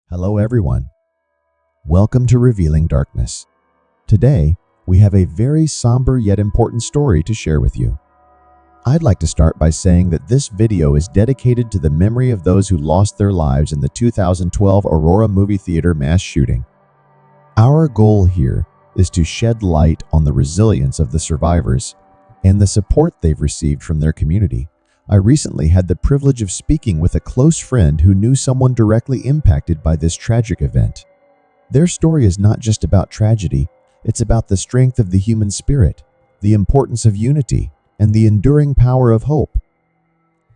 Hello everyone. Welcome to Revealing Darkness. Today, we have a very somber yet important story to share with you. I'd like to start by saying that this video is dedicated to the memory of those who lost their lives in the 2012 Aurora movie theater mass shooting. Our goal here is to shed light on the resilience of the survivors and the support they've received from their community. I recently had the privilege of speaking with a close friend who knew someone directly impacted by this tragic event. Their story is not just about tragedy, it's about the strength of the human spirit, the importance of unity, and the enduring power of hope.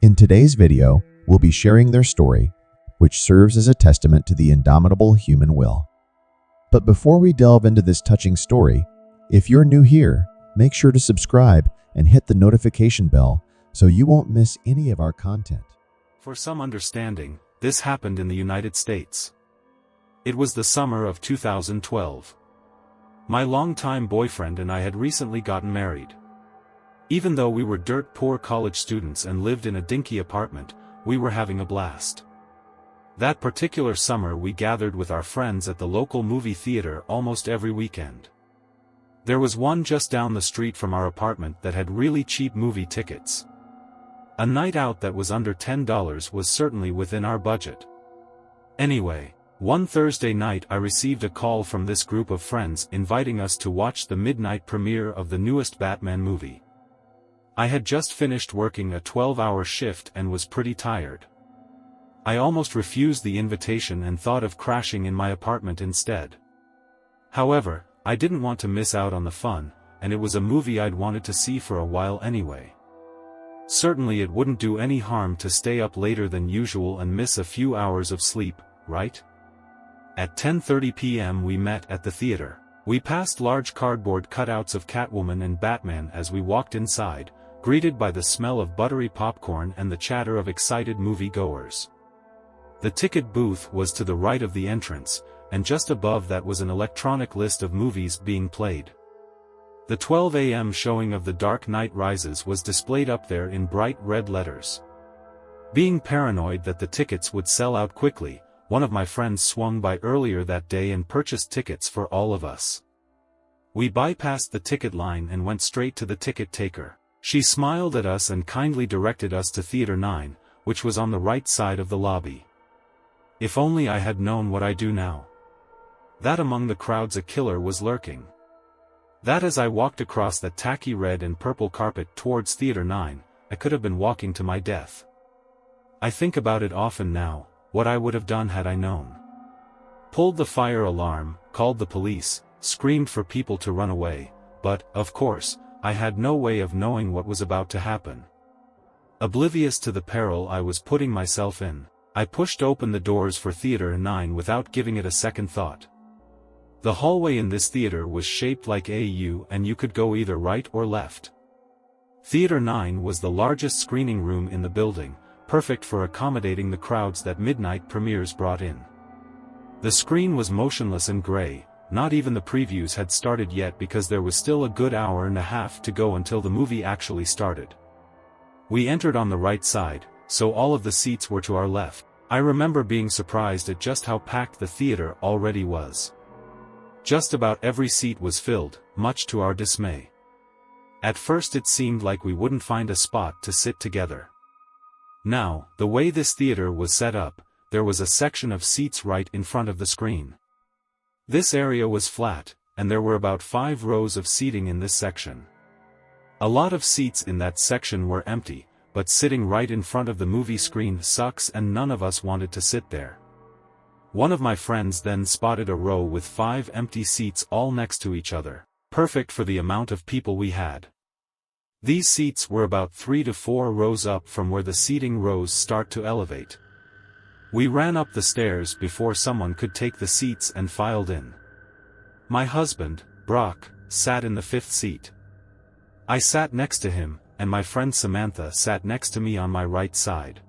In today's video, we'll be sharing their story, which serves as a testament to the indomitable human will. But before we delve into this touching story, if you're new here, make sure to subscribe and hit the notification bell so you won't miss any of our content. For some understanding, this happened in the United States. It was the summer of 2012. My longtime boyfriend and I had recently gotten married. Even though we were dirt-poor college students and lived in a dinky apartment, we were having a blast. That particular summer we gathered with our friends at the local movie theater almost every weekend. There was one just down the street from our apartment that had really cheap movie tickets. A night out that was under $10 was certainly within our budget. Anyway, one Thursday night I received a call from this group of friends inviting us to watch the midnight premiere of the newest Batman movie. I had just finished working a 12-hour shift and was pretty tired. I almost refused the invitation and thought of crashing in my apartment instead. However, I didn't want to miss out on the fun, and it was a movie I'd wanted to see for a while anyway. Certainly it wouldn't do any harm to stay up later than usual and miss a few hours of sleep, right? At 10:30 p.m. we met at the theater. We passed large cardboard cutouts of Catwoman and Batman as we walked inside, greeted by the smell of buttery popcorn and the chatter of excited movie-goers. The ticket booth was to the right of the entrance, and just above that was an electronic list of movies being played. The 12 a.m. showing of The Dark Knight Rises was displayed up there in bright red letters. Being paranoid that the tickets would sell out quickly, one of my friends swung by earlier that day and purchased tickets for all of us. We bypassed the ticket line and went straight to the ticket taker. She smiled at us and kindly directed us to Theater 9, which was on the right side of the lobby. If only I had known what I do now. That among the crowds a killer was lurking. That as I walked across that tacky red and purple carpet towards Theater 9, I could have been walking to my death. I think about it often now, what I would have done had I known. Pulled the fire alarm, called the police, screamed for people to run away, but, of course, I had no way of knowing what was about to happen. Oblivious to the peril I was putting myself in, I pushed open the doors for Theater 9 without giving it a second thought. The hallway in this theater was shaped like a U and you could go either right or left. Theater 9 was the largest screening room in the building, perfect for accommodating the crowds that midnight premieres brought in. The screen was motionless and gray, not even the previews had started yet because there was still a good hour and a half to go until the movie actually started. We entered on the right side, so all of the seats were to our left. I remember being surprised at just how packed the theater already was. Just about every seat was filled, much to our dismay. At first it seemed like we wouldn't find a spot to sit together. Now, the way this theater was set up, there was a section of seats right in front of the screen. This area was flat, and there were about 5 rows of seating in this section. A lot of seats in that section were empty, but sitting right in front of the movie screen sucks and none of us wanted to sit there. One of my friends then spotted a row with 5 empty seats all next to each other, perfect for the amount of people we had. These seats were about 3 to 4 rows up from where the seating rows start to elevate. We ran up the stairs before someone could take the seats and filed in. My husband, Brock, sat in the 5th seat. I sat next to him, and my friend Samantha sat next to me on my right side.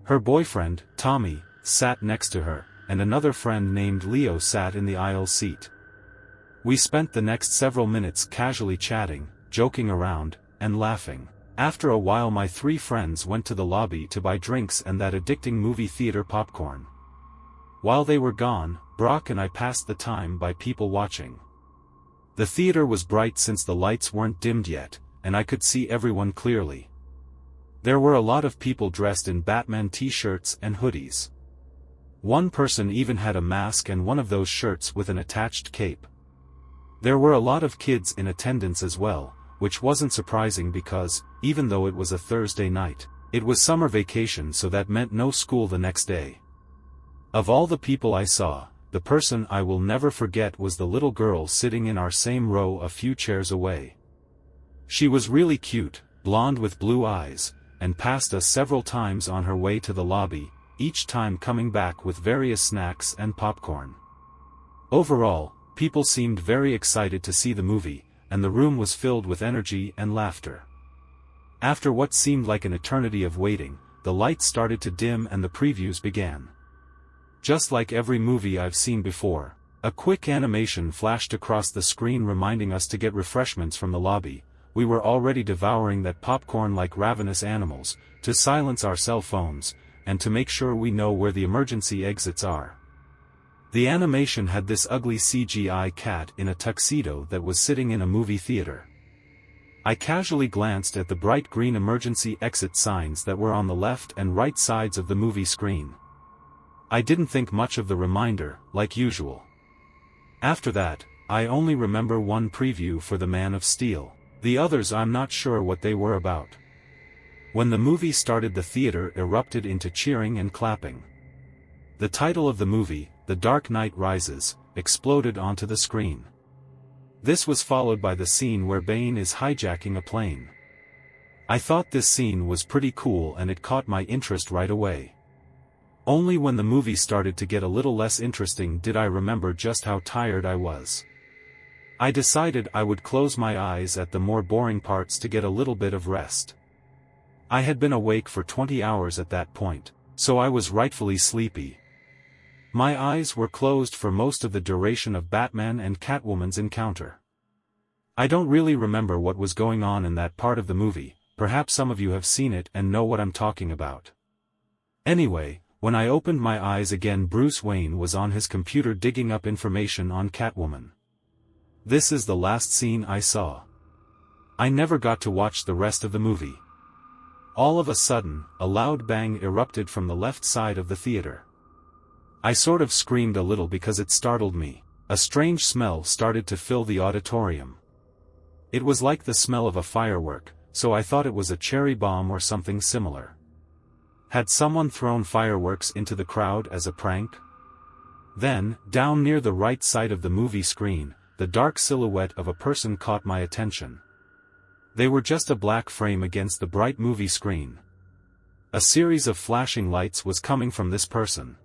Her boyfriend, Tommy, sat next to her, and another friend named Leo sat in the aisle seat. We spent the next several minutes casually chatting, joking around, and laughing. After a while my 3 friends went to the lobby to buy drinks and that addicting movie theater popcorn. While they were gone, Brock and I passed the time by people watching. The theater was bright since the lights weren't dimmed yet, and I could see everyone clearly. There were a lot of people dressed in Batman t-shirts and hoodies. One person even had a mask and one of those shirts with an attached cape. There were a lot of kids in attendance as well, which wasn't surprising because, even though it was a Thursday night, it was summer vacation, so that meant no school the next day. Of all the people I saw, the person I will never forget was the little girl sitting in our same row a few chairs away. She was really cute, blonde with blue eyes, and passed us several times on her way to the lobby, each time coming back with various snacks and popcorn. Overall, people seemed very excited to see the movie, and the room was filled with energy and laughter. After what seemed like an eternity of waiting, the lights started to dim and the previews began. Just like every movie I've seen before, a quick animation flashed across the screen reminding us to get refreshments from the lobby. We were already devouring that popcorn like ravenous animals, to silence our cell phones, and to make sure we know where the emergency exits are. The animation had this ugly CGI cat in a tuxedo that was sitting in a movie theater. I casually glanced at the bright green emergency exit signs that were on the left and right sides of the movie screen. I didn't think much of the reminder, like usual. After that, I only remember one preview for The Man of Steel. The others I'm not sure what they were about. When the movie started, the theater erupted into cheering and clapping. The title of the movie, The Dark Knight Rises, exploded onto the screen. This was followed by the scene where Bane is hijacking a plane. I thought this scene was pretty cool and it caught my interest right away. Only when the movie started to get a little less interesting did I remember just how tired I was. I decided I would close my eyes at the more boring parts to get a little bit of rest. I had been awake for 20 hours at that point, so I was rightfully sleepy. My eyes were closed for most of the duration of Batman and Catwoman's encounter. I don't really remember what was going on in that part of the movie. Perhaps some of you have seen it and know what I'm talking about. Anyway, when I opened my eyes again, Bruce Wayne was on his computer digging up information on Catwoman. This is the last scene I saw. I never got to watch the rest of the movie. All of a sudden, a loud bang erupted from the left side of the theater. I sort of screamed a little because it startled me. A strange smell started to fill the auditorium. It was like the smell of a firework, so I thought it was a cherry bomb or something similar. Had someone thrown fireworks into the crowd as a prank? Then, down near the right side of the movie screen, the dark silhouette of a person caught my attention. They were just a black frame against the bright movie screen. A series of flashing lights was coming from this person.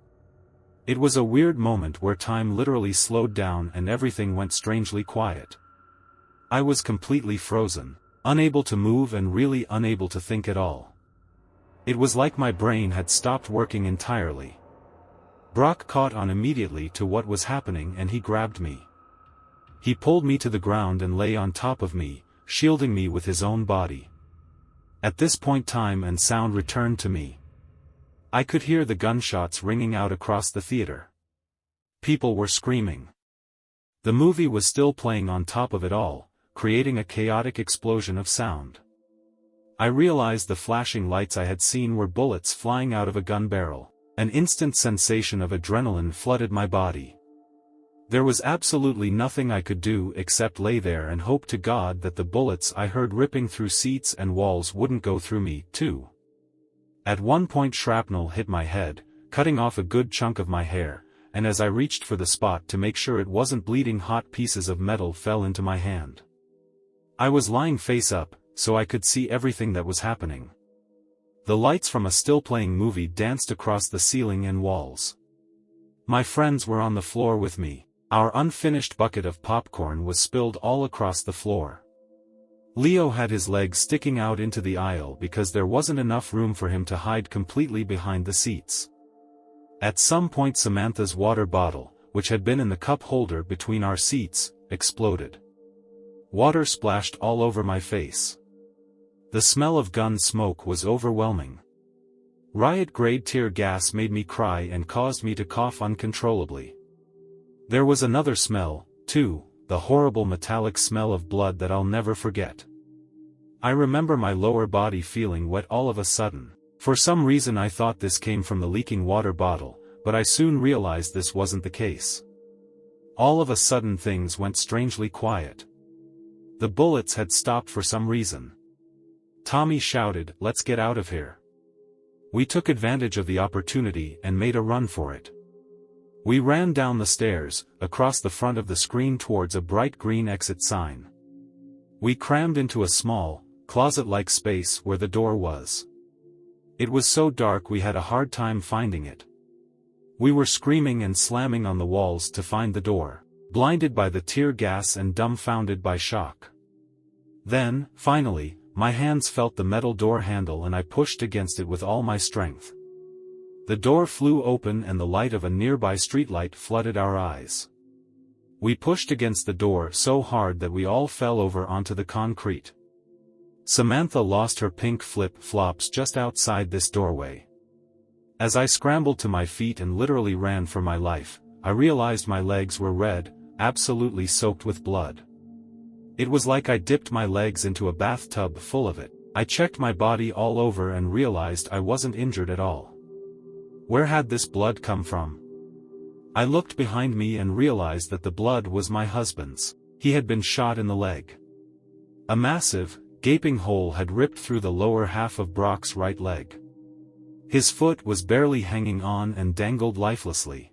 It was a weird moment where time literally slowed down and everything went strangely quiet. I was completely frozen, unable to move and really unable to think at all. It was like my brain had stopped working entirely. Brock caught on immediately to what was happening and he grabbed me. He pulled me to the ground and lay on top of me, shielding me with his own body. At this point, time and sound returned to me. I could hear the gunshots ringing out across the theater. People were screaming. The movie was still playing on top of it all, creating a chaotic explosion of sound. I realized the flashing lights I had seen were bullets flying out of a gun barrel. An instant sensation of adrenaline flooded my body. There was absolutely nothing I could do except lay there and hope to God that the bullets I heard ripping through seats and walls wouldn't go through me, too. At one point, shrapnel hit my head, cutting off a good chunk of my hair, and as I reached for the spot to make sure it wasn't bleeding, hot pieces of metal fell into my hand. I was lying face up, so I could see everything that was happening. The lights from a still-playing movie danced across the ceiling and walls. My friends were on the floor with me. Our unfinished bucket of popcorn was spilled all across the floor. Leo had his legs sticking out into the aisle because there wasn't enough room for him to hide completely behind the seats. At some point, Samantha's water bottle, which had been in the cup holder between our seats, exploded. Water splashed all over my face. The smell of gun smoke was overwhelming. Riot-grade tear gas made me cry and caused me to cough uncontrollably. There was another smell, too, the horrible metallic smell of blood that I'll never forget. I remember my lower body feeling wet all of a sudden. For some reason I thought this came from the leaking water bottle, but I soon realized this wasn't the case. All of a sudden things went strangely quiet. The bullets had stopped for some reason. Tommy shouted, "Let's get out of here." We took advantage of the opportunity and made a run for it. We ran down the stairs, across the front of the screen towards a bright green exit sign. We crammed into a small, closet-like space where the door was. It was so dark we had a hard time finding it. We were screaming and slamming on the walls to find the door, blinded by the tear gas and dumbfounded by shock. Then, finally, my hands felt the metal door handle and I pushed against it with all my strength. The door flew open and the light of a nearby streetlight flooded our eyes. We pushed against the door so hard that we all fell over onto the concrete. Samantha lost her pink flip-flops just outside this doorway. As I scrambled to my feet and literally ran for my life, I realized my legs were red, absolutely soaked with blood. It was like I dipped my legs into a bathtub full of it. I checked my body all over and realized I wasn't injured at all. Where had this blood come from? I looked behind me and realized that the blood was my husband's. He had been shot in the leg. A massive, gaping hole had ripped through the lower half of Brock's right leg. His foot was barely hanging on and dangled lifelessly.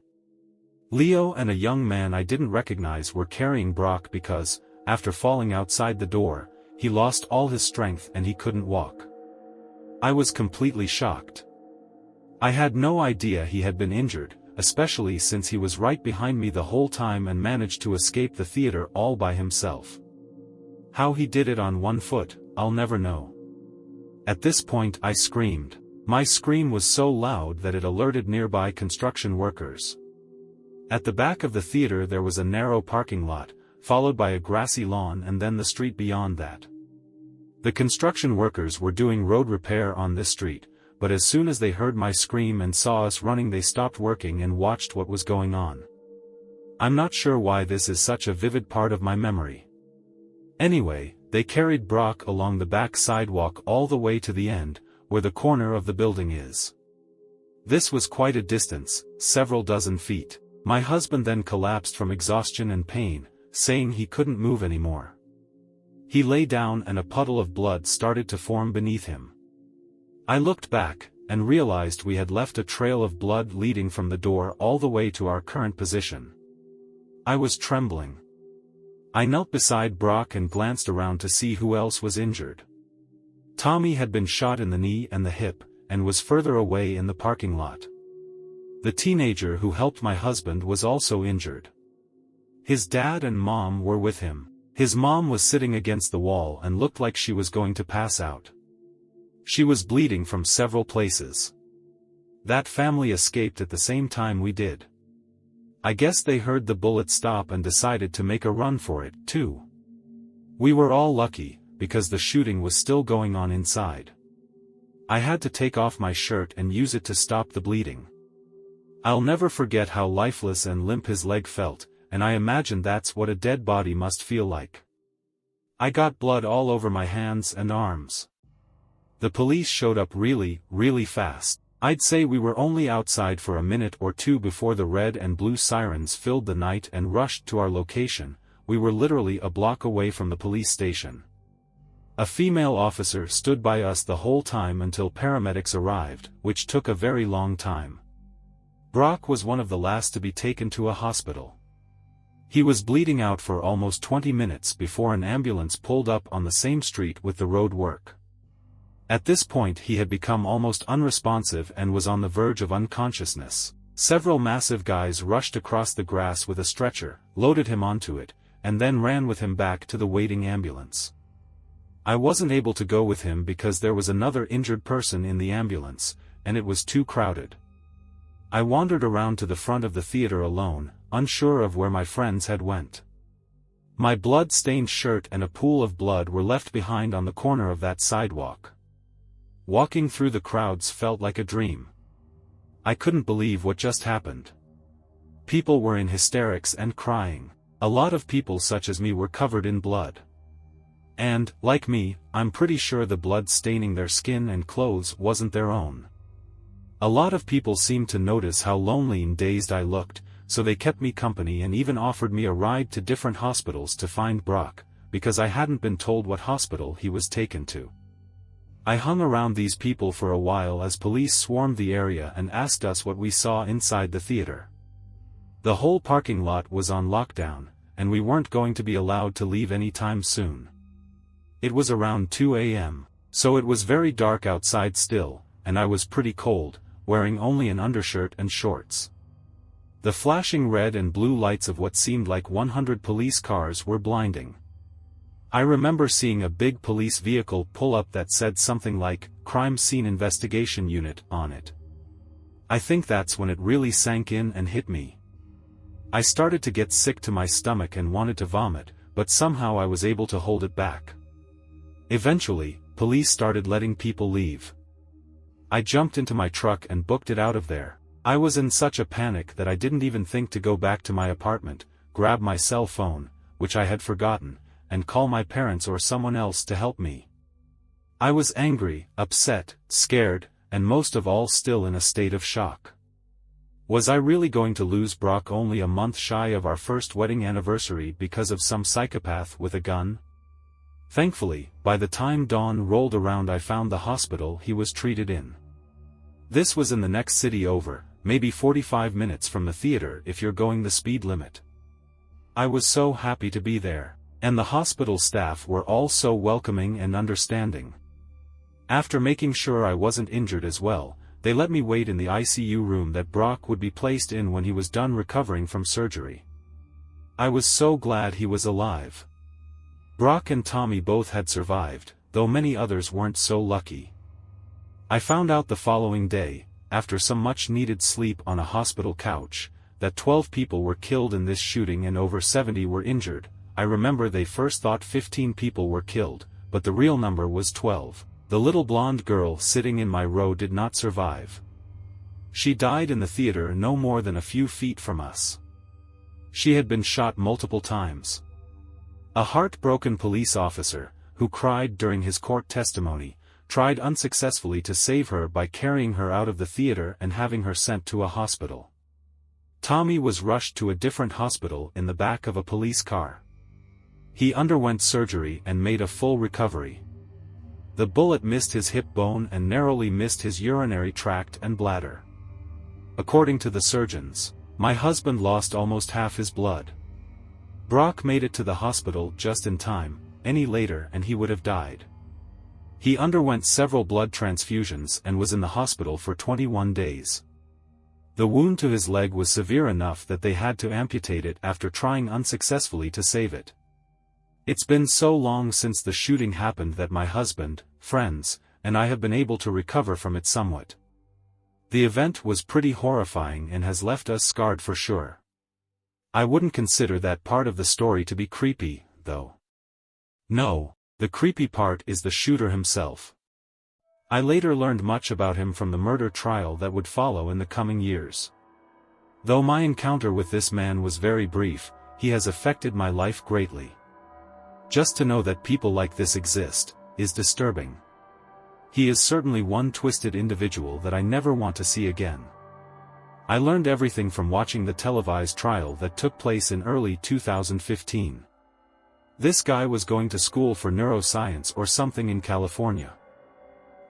Leo and a young man I didn't recognize were carrying Brock because, after falling outside the door, he lost all his strength and he couldn't walk. I was completely shocked. I had no idea he had been injured, especially since he was right behind me the whole time and managed to escape the theater all by himself. How he did it on one foot, I'll never know. At this point I screamed. My scream was so loud that it alerted nearby construction workers. At the back of the theater there was a narrow parking lot, followed by a grassy lawn and then the street beyond that. The construction workers were doing road repair on this street, but as soon as they heard my scream and saw us running they stopped working and watched what was going on. I'm not sure why this is such a vivid part of my memory. Anyway, they carried Brock along the back sidewalk all the way to the end, where the corner of the building is. This was quite a distance, several dozen feet. My husband then collapsed from exhaustion and pain, saying he couldn't move anymore. He lay down and a puddle of blood started to form beneath him. I looked back, and realized we had left a trail of blood leading from the door all the way to our current position. I was trembling. I knelt beside Brock and glanced around to see who else was injured. Tommy had been shot in the knee and the hip, and was further away in the parking lot. The teenager who helped my husband was also injured. His dad and mom were with him. His mom was sitting against the wall and looked like she was going to pass out. She was bleeding from several places. That family escaped at the same time we did. I guess they heard the bullet stop and decided to make a run for it, too. We were all lucky, because the shooting was still going on inside. I had to take off my shirt and use it to stop the bleeding. I'll never forget how lifeless and limp his leg felt, and I imagine that's what a dead body must feel like. I got blood all over my hands and arms. The police showed up really, really fast. I'd say we were only outside for a minute or two before the red and blue sirens filled the night and rushed to our location. We were literally a block away from the police station. A female officer stood by us the whole time until paramedics arrived, which took a very long time. Brock was one of the last to be taken to a hospital. He was bleeding out for almost 20 minutes before an ambulance pulled up on the same street with the road work. At this point he had become almost unresponsive and was on the verge of unconsciousness. Several massive guys rushed across the grass with a stretcher, loaded him onto it, and then ran with him back to the waiting ambulance. I wasn't able to go with him because there was another injured person in the ambulance, and it was too crowded. I wandered around to the front of the theater alone, unsure of where my friends had went. My blood-stained shirt and a pool of blood were left behind on the corner of that sidewalk. Walking through the crowds felt like a dream. I couldn't believe what just happened. People were in hysterics and crying. A lot of people such as me were covered in blood. And, like me, I'm pretty sure the blood staining their skin and clothes wasn't their own. A lot of people seemed to notice how lonely and dazed I looked, so they kept me company and even offered me a ride to different hospitals to find Brock, because I hadn't been told what hospital he was taken to. I hung around these people for a while as police swarmed the area and asked us what we saw inside the theater. The whole parking lot was on lockdown, and we weren't going to be allowed to leave anytime soon. It was around 2 a.m., so it was very dark outside still, and I was pretty cold, wearing only an undershirt and shorts. The flashing red and blue lights of what seemed like 100 police cars were blinding. I remember seeing a big police vehicle pull up that said something like, "Crime Scene Investigation Unit," on it. I think that's when it really sank in and hit me. I started to get sick to my stomach and wanted to vomit, but somehow I was able to hold it back. Eventually, police started letting people leave. I jumped into my truck and booked it out of there. I was in such a panic that I didn't even think to go back to my apartment, grab my cell phone, which I had forgotten, and call my parents or someone else to help me. I was angry, upset, scared, and most of all still in a state of shock. Was I really going to lose Brock only a month shy of our first wedding anniversary because of some psychopath with a gun? Thankfully, by the time dawn rolled around I found the hospital he was treated in. This was in the next city over, maybe 45 minutes from the theater if you're going the speed limit. I was so happy to be there, and the hospital staff were all so welcoming and understanding. After making sure I wasn't injured as well, they let me wait in the ICU room that Brock would be placed in when he was done recovering from surgery. I was so glad he was alive. Brock and Tommy both had survived, though many others weren't so lucky. I found out the following day, after some much-needed sleep on a hospital couch, that 12 people were killed in this shooting and over 70 were injured. I remember they first thought 15 people were killed, but the real number was 12. The little blonde girl sitting in my row did not survive. She died in the theater no more than a few feet from us. She had been shot multiple times. A heartbroken police officer, who cried during his court testimony, tried unsuccessfully to save her by carrying her out of the theater and having her sent to a hospital. Tommy was rushed to a different hospital in the back of a police car. He underwent surgery and made a full recovery. The bullet missed his hip bone and narrowly missed his urinary tract and bladder. According to the surgeons, my husband lost almost half his blood. Brock made it to the hospital just in time, any later and he would have died. He underwent several blood transfusions and was in the hospital for 21 days. The wound to his leg was severe enough that they had to amputate it after trying unsuccessfully to save it. It's been so long since the shooting happened that my husband, friends, and I have been able to recover from it somewhat. The event was pretty horrifying and has left us scarred for sure. I wouldn't consider that part of the story to be creepy, though. No, the creepy part is the shooter himself. I later learned much about him from the murder trial that would follow in the coming years. Though my encounter with this man was very brief, he has affected my life greatly. Just to know that people like this exist, is disturbing. He is certainly one twisted individual that I never want to see again. I learned everything from watching the televised trial that took place in early 2015. This guy was going to school for neuroscience or something in California.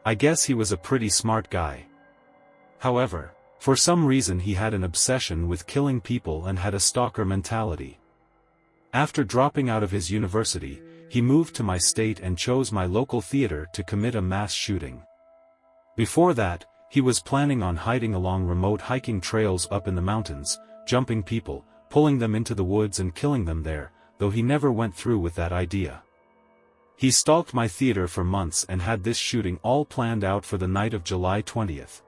I guess he was a pretty smart guy. However, for some reason he had an obsession with killing people and had a stalker mentality. After dropping out of his university, he moved to my state and chose my local theater to commit a mass shooting. Before that, he was planning on hiding along remote hiking trails up in the mountains, jumping people, pulling them into the woods and killing them there, though he never went through with that idea. He stalked my theater for months and had this shooting all planned out for the night of July 20th.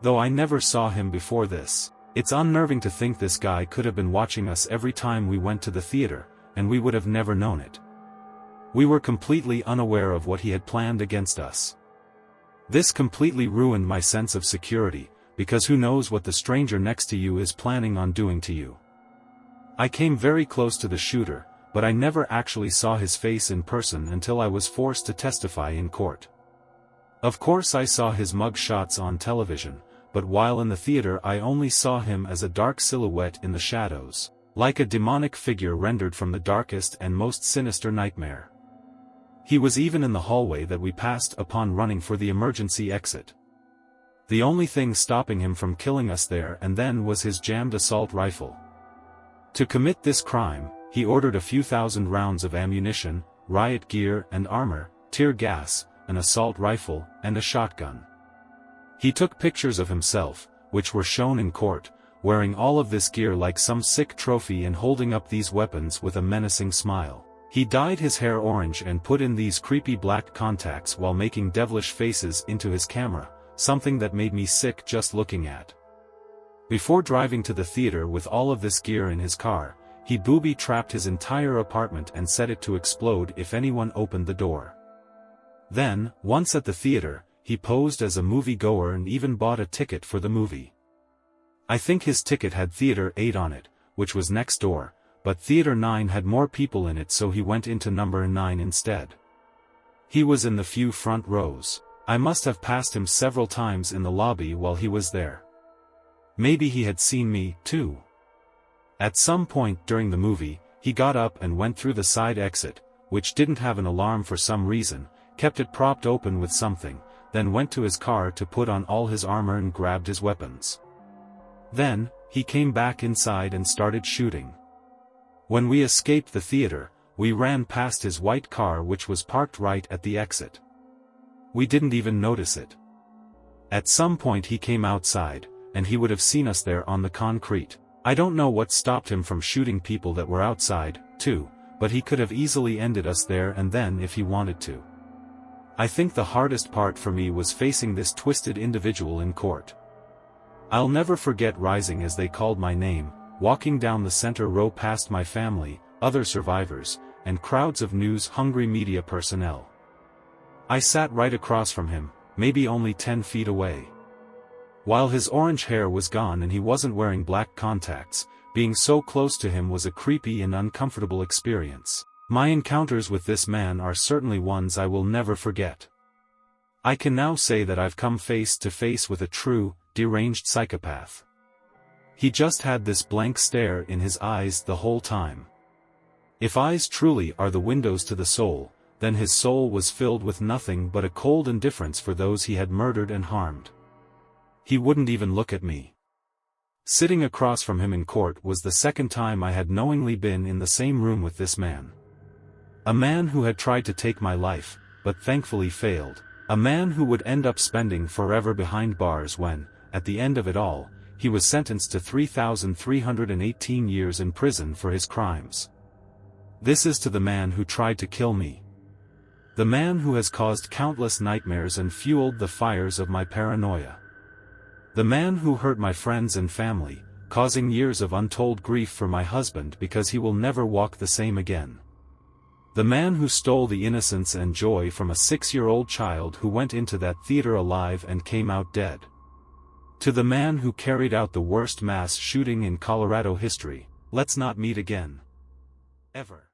Though I never saw him before this, it's unnerving to think this guy could have been watching us every time we went to the theater, and we would have never known it. We were completely unaware of what he had planned against us. This completely ruined my sense of security, because who knows what the stranger next to you is planning on doing to you. I came very close to the shooter, but I never actually saw his face in person until I was forced to testify in court. Of course I saw his mug shots on television, but while in the theater I only saw him as a dark silhouette in the shadows, like a demonic figure rendered from the darkest and most sinister nightmare. He was even in the hallway that we passed upon running for the emergency exit. The only thing stopping him from killing us there and then was his jammed assault rifle. To commit this crime, he ordered a few thousand rounds of ammunition, riot gear and armor, tear gas, an assault rifle, and a shotgun. He took pictures of himself, which were shown in court, wearing all of this gear like some sick trophy and holding up these weapons with a menacing smile. He dyed his hair orange and put in these creepy black contacts while making devilish faces into his camera, something that made me sick just looking at. Before driving to the theater with all of this gear in his car, he booby-trapped his entire apartment and set it to explode if anyone opened the door. Then, once at the theater, he posed as a movie-goer and even bought a ticket for the movie. I think his ticket had Theater 8 on it, which was next door, but Theater 9 had more people in it, so he went into number 9 instead. He was in the few front rows. I must have passed him several times in the lobby while he was there. Maybe he had seen me, too. At some point during the movie, he got up and went through the side exit, which didn't have an alarm for some reason, kept it propped open with something, then went to his car to put on all his armor and grabbed his weapons. Then, he came back inside and started shooting. When we escaped the theater, we ran past his white car which was parked right at the exit. We didn't even notice it. At some point he came outside, and he would have seen us there on the concrete. I don't know what stopped him from shooting people that were outside, too, but he could have easily ended us there and then if he wanted to. I think the hardest part for me was facing this twisted individual in court. I'll never forget rising as they called my name, walking down the center row past my family, other survivors, and crowds of news-hungry media personnel. I sat right across from him, maybe only 10 feet away. While his orange hair was gone and he wasn't wearing black contacts, being so close to him was a creepy and uncomfortable experience. My encounters with this man are certainly ones I will never forget. I can now say that I've come face to face with a true, deranged psychopath. He just had this blank stare in his eyes the whole time. If eyes truly are the windows to the soul, then his soul was filled with nothing but a cold indifference for those he had murdered and harmed. He wouldn't even look at me. Sitting across from him in court was the second time I had knowingly been in the same room with this man. A man who had tried to take my life, but thankfully failed. A man who would end up spending forever behind bars when, at the end of it all, he was sentenced to 3,318 years in prison for his crimes. This is to the man who tried to kill me. The man who has caused countless nightmares and fueled the fires of my paranoia. The man who hurt my friends and family, causing years of untold grief for my husband because he will never walk the same again. The man who stole the innocence and joy from a 6-year-old child who went into that theater alive and came out dead. To the man who carried out the worst mass shooting in Colorado history, let's not meet again. Ever.